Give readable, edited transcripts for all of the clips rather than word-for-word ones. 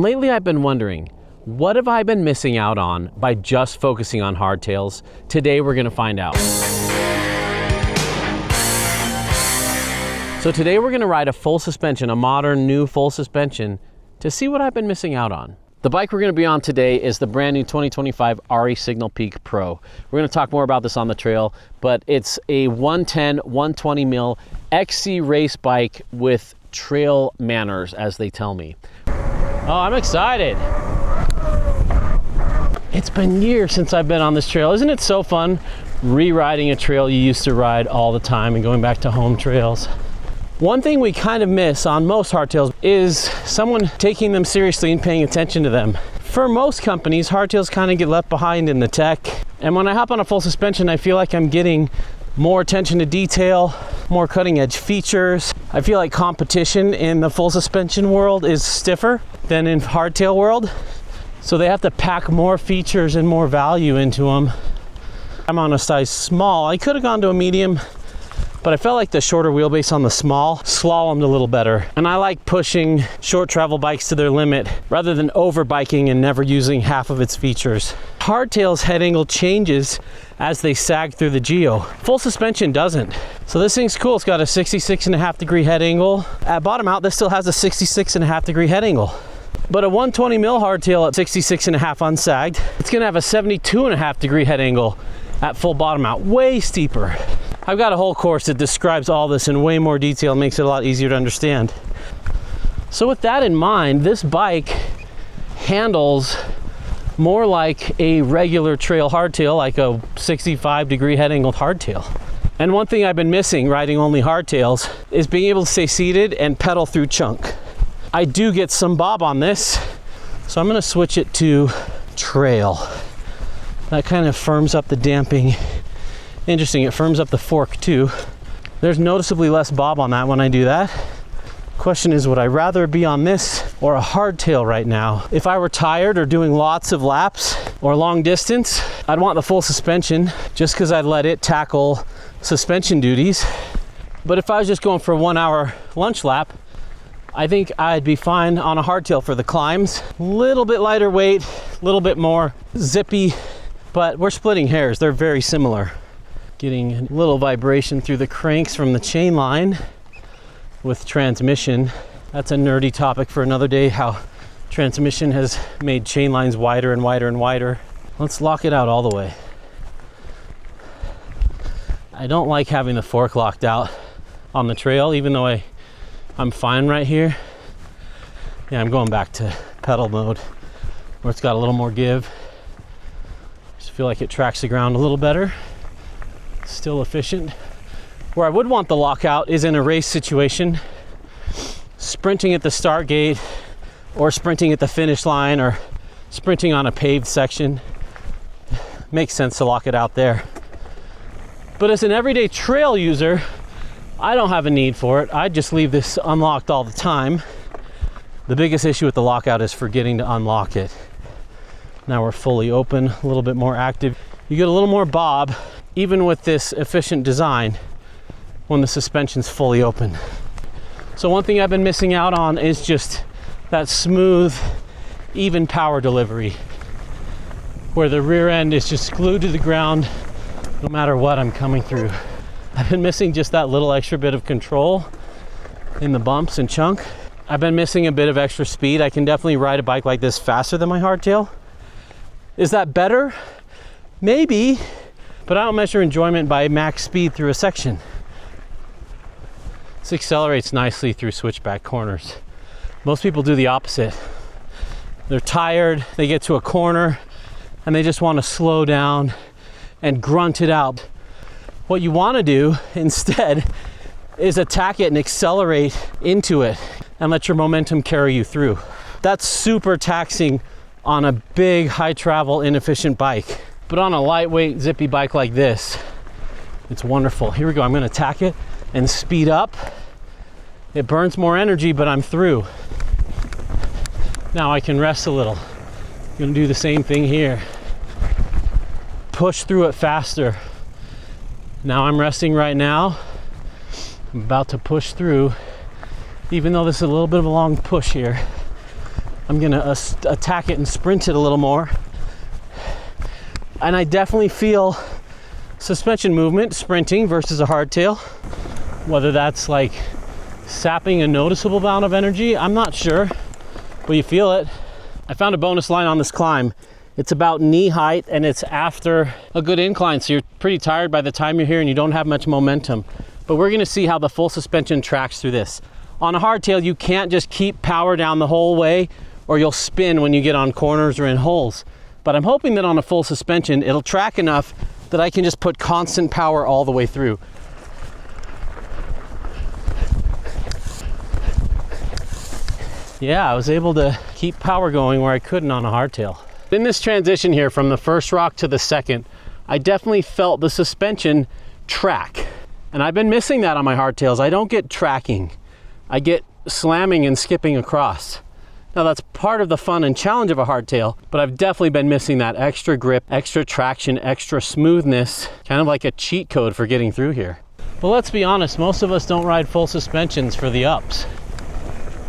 lately I've been wondering, what have I been missing out on by just focusing on hardtails? Today we're gonna find out. So today we're gonna ride a full suspension, a modern new full suspension, to see what I've been missing out on. The bike we're gonna be on today is the brand new 2025 Ari Signal Peak Pro. We're gonna talk more about this on the trail, but it's a 110, 120 mil XC race bike with trail manners, as they tell me. Oh, I'm excited. It's been years since I've been on this trail. Isn't it so fun re-riding a trail you used to ride all the time and going back to home trails? One thing we kind of miss on most hardtails is someone taking them seriously and paying attention to them. For most companies, hardtails kind of get left behind in the tech. And when I hop on a full suspension, I feel like I'm getting more attention to detail, more cutting edge features. I feel like competition in the full suspension world is stiffer than in hardtail world. So they have to pack more features and more value into them. I'm on a size small. I could have gone to a medium, but I felt like the shorter wheelbase on the small slalomed a little better. And I like pushing short travel bikes to their limit rather than over biking and never using half of its features. Hardtail's head angle changes as they sag through the geo. Full suspension doesn't. So this thing's cool. It's got a 66.5 degree head angle. At bottom out, this still has a 66.5 degree head angle. But a 120 mil hardtail at 66.5 unsagged, it's gonna have a 72.5 degree head angle at full bottom out, way steeper. I've got a whole course that describes all this in way more detail and makes it a lot easier to understand. So with that in mind, this bike handles more like a regular trail hardtail, like a 65 degree head angled hardtail. And one thing I've been missing riding only hardtails is being able to stay seated and pedal through chunk. I do get some bob on this, so I'm gonna switch it to trail. That kind of firms up the damping. Interesting, it firms up the fork too. There's noticeably less bob on that when I do that. Question is, would I rather be on this or a hardtail right now? If I were tired or doing lots of laps or long distance, I'd want the full suspension just because I'd let it tackle suspension duties. But if I was just going for a 1 hour lunch lap, I think I'd be fine on a hardtail for the climbs. A little bit lighter weight, a little bit more zippy, but we're splitting hairs. They're very similar. Getting a little vibration through the cranks from the chain line with transmission. That's a nerdy topic for another day, how transmission has made chain lines wider and wider and wider. Let's lock it out all the way. I don't like having the fork locked out on the trail, even though I'm fine right here. Yeah, I'm going back to pedal mode where it's got a little more give. Just feel like it tracks the ground a little better. Still efficient. Where I would want the lockout is in a race situation, sprinting at the start gate or sprinting at the finish line or sprinting on a paved section. Makes sense to lock it out there. But as an everyday trail user, I don't have a need for it. I just leave this unlocked all the time. The biggest issue with the lockout is forgetting to unlock it. Now we're fully open, a little bit more active. You get a little more bob, even with this efficient design, when the suspension's fully open. So one thing I've been missing out on is just that smooth, even power delivery, where the rear end is just glued to the ground no matter what I'm coming through. I've been missing just that little extra bit of control in the bumps and chunk. I've been missing a bit of extra speed. I can definitely ride a bike like this faster than my hardtail. Is that better? Maybe, but I don't measure enjoyment by max speed through a section. This accelerates nicely through switchback corners. Most people do the opposite. They're tired, they get to a corner, and they just want to slow down and grunt it out. What you want to do instead is attack it and accelerate into it and let your momentum carry you through. That's super taxing on a big, high travel, inefficient bike. But on a lightweight, zippy bike like this, it's wonderful. Here we go, I'm gonna attack it and speed up. It burns more energy, but I'm through. Now I can rest a little. I'm gonna do the same thing here. Push through it faster. Now I'm resting right now. I'm about to push through, even though this is a little bit of a long push here. I'm gonna attack it and sprint it a little more. And I definitely feel suspension movement sprinting versus a hardtail. Whether that's like sapping a noticeable amount of energy, I'm not sure, but you feel it. I found a bonus line on this climb. It's about knee height and it's after a good incline, so you're pretty tired by the time you're here and you don't have much momentum. But we're gonna see how the full suspension tracks through this. On a hardtail, you can't just keep power down the whole way or you'll spin when you get on corners or in holes. But I'm hoping that on a full suspension, it'll track enough that I can just put constant power all the way through. Yeah, I was able to keep power going where I couldn't on a hardtail. In this transition here from the first rock to the second, I definitely felt the suspension track. And I've been missing that on my hardtails. I don't get tracking. I get slamming and skipping across. Now that's part of the fun and challenge of a hardtail, but I've definitely been missing that extra grip, extra traction, extra smoothness, kind of like a cheat code for getting through here. But let's be honest, most of us don't ride full suspensions for the ups.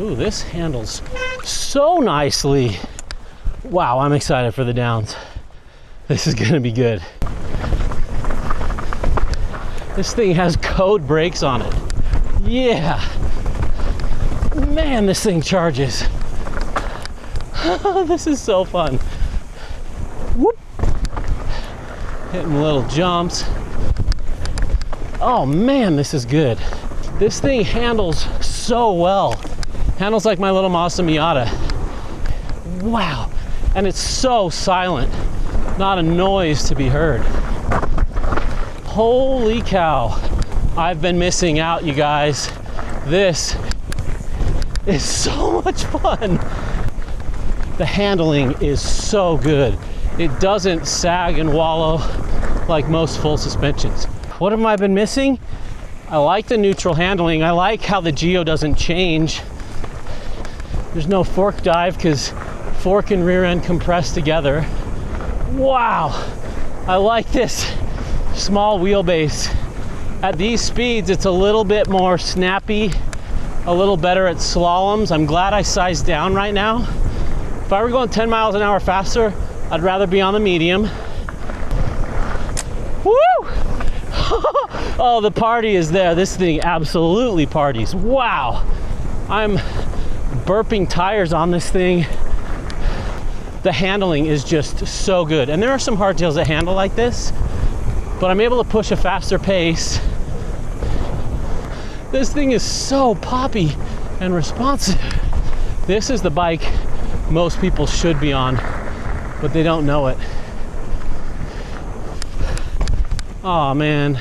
Ooh, this handles so nicely. Wow, I'm excited for the downs. This is gonna be good. This thing has code brakes on it. Yeah. Man, this thing charges. This is so fun. Whoop. Hitting little jumps. Oh man, this is good. This thing handles so well. Handles like my little Mazda Miata. Wow. And it's so silent. Not a noise to be heard. Holy cow. I've been missing out, you guys. This is so much fun. The handling is so good. It doesn't sag and wallow like most full suspensions. What have I been missing? I like the neutral handling. I like how the geo doesn't change. There's no fork dive because fork and rear end compress together. Wow, I like this small wheelbase. At these speeds, it's a little bit more snappy, a little better at slaloms. I'm glad I sized down right now. If I were going 10 miles an hour faster, I'd rather be on the medium. Woo! Oh, the party is there. This thing absolutely parties. Wow. I'm burping tires on this thing. The handling is just so good. And there are some hardtails that handle like this, but I'm able to push a faster pace. This thing is so poppy and responsive. This is the bike most people should be on, but they don't know it. Oh man,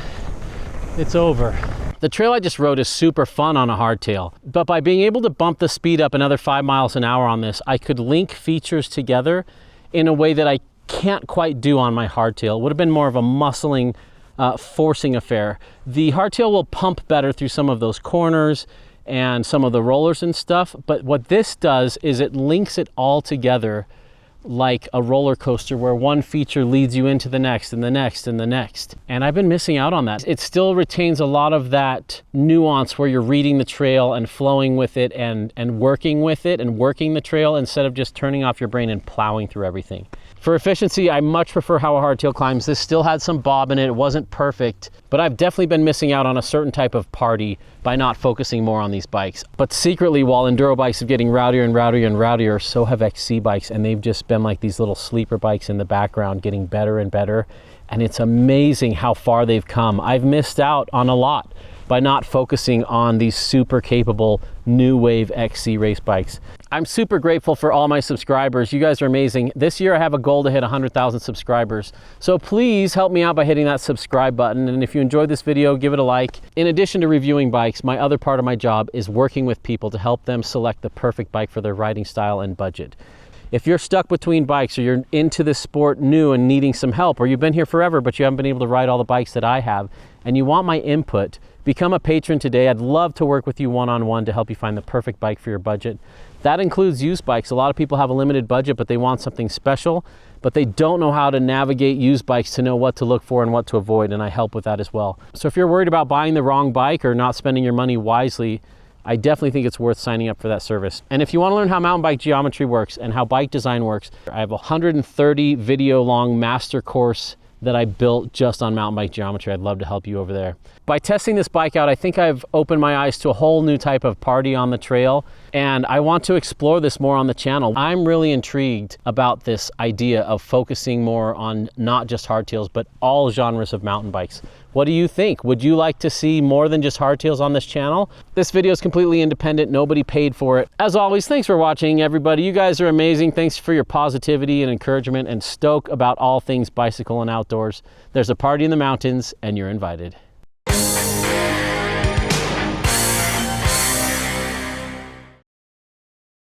it's over. The trail I just rode is super fun on a hardtail, but by being able to bump the speed up another 5 miles an hour on this, I could link features together in a way that I can't quite do on my hardtail. It would have been more of a muscling, forcing affair. The hardtail will pump better through some of those corners and some of the rollers and stuff, but what this does is it links it all together like a roller coaster where one feature leads you into the next and the next and the next. And I've been missing out on that. It still retains a lot of that nuance where you're reading the trail and flowing with it and working with it and working the trail instead of just turning off your brain and plowing through everything. For efficiency, I much prefer how a hardtail climbs. This still had some bob in it. It wasn't perfect, but I've definitely been missing out on a certain type of party by not focusing more on these bikes. But secretly, while enduro bikes are getting rowdier and rowdier and rowdier, so have XC bikes, and they've just been like these little sleeper bikes in the background getting better and better. And it's amazing how far they've come. I've missed out on a lot by not focusing on these super capable new wave XC race bikes. I'm super grateful for all my subscribers. You guys are amazing. This year I have a goal to hit 100,000 subscribers. So please help me out by hitting that subscribe button. And if you enjoyed this video, give it a like. In addition to reviewing bikes, my other part of my job is working with people to help them select the perfect bike for their riding style and budget. If you're stuck between bikes or you're into this sport new and needing some help, or you've been here forever but you haven't been able to ride all the bikes that I have, and you want my input, become a patron today. I'd love to work with you one-on-one to help you find the perfect bike for your budget. That includes used bikes. A lot of people have a limited budget, but they want something special, but they don't know how to navigate used bikes to know what to look for and what to avoid, and I help with that as well. So if you're worried about buying the wrong bike or not spending your money wisely, I definitely think it's worth signing up for that service. And if you want to learn how mountain bike geometry works and how bike design works, I have a 130 video long master course that I built just on mountain bike geometry. I'd love to help you over there. By testing this bike out, I think I've opened my eyes to a whole new type of party on the trail, and I want to explore this more on the channel. I'm really intrigued about this idea of focusing more on not just hardtails, but all genres of mountain bikes. What do you think? Would you like to see more than just hardtails on this channel? This video is completely independent. Nobody paid for it. As always, thanks for watching, everybody. You guys are amazing. Thanks for your positivity and encouragement and stoke about all things bicycle and outdoors. There's a party in the mountains, and you're invited.